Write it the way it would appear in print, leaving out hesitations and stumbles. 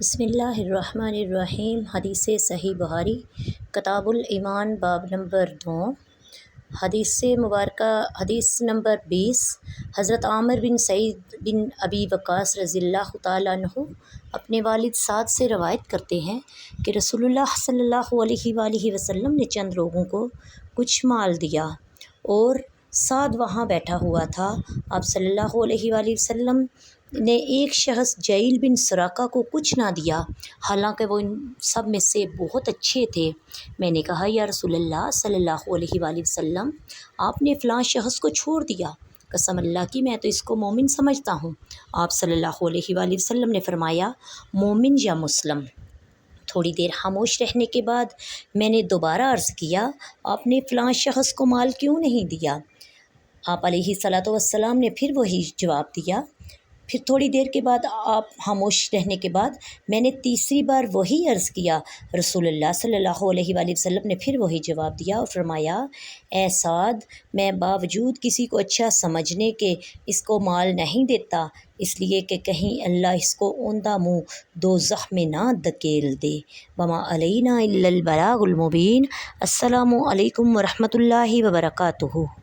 بسم اللہ الرحمن الرحیم۔ حدیث صحیح بخاری کتاب الایمان باب نمبر 2۔ حدیث مبارکہ حدیث نمبر 20۔ حضرت عامر بن سعید بن ابی وقاص رضی اللہ تعالیٰ عنہ اپنے والد سعد سے روایت کرتے ہیں کہ رسول اللہ صلی اللہ علیہ وآلہ وسلم نے چند لوگوں کو کچھ مال دیا اور سعد وہاں بیٹھا ہوا تھا۔ آپ صلی اللہ علیہ وآلہ وسلم نے ایک شخص جعیل بن سراقہ کو کچھ نہ دیا، حالانکہ وہ ان سب میں سے بہت اچھے تھے۔ میں نے کہا، یا رسول اللہ صلی اللہ علیہ وآلہ وسلم، آپ نے فلاں شخص کو چھوڑ دیا، قسم اللہ کی میں تو اس کو مومن سمجھتا ہوں۔ آپ صلی اللہ علیہ وآلہ وسلم نے فرمایا، مومن یا مسلم؟ تھوڑی دیر خاموش رہنے کے بعد میں نے دوبارہ عرض کیا، آپ نے فلاں شخص کو مال کیوں نہیں دیا؟ آپ علیہ الصلاۃ والسلام نے پھر وہی جواب دیا۔ پھر تھوڑی دیر کے بعد آپ خاموش رہنے کے بعد میں نے تیسری بار وہی عرض کیا۔ رسول اللہ صلی اللہ علیہ وآلہ وسلم نے پھر وہی جواب دیا اور فرمایا، اے سعد، میں باوجود کسی کو اچھا سمجھنے کے اس کو مال نہیں دیتا، اس لیے کہ کہیں اللہ اس کو اوندہ منہ دوزخ میں نہ دھکیل دے۔ وما علینا الا البلاغ المبین۔ السلام علیکم ورحمۃ اللہ وبرکاتہ۔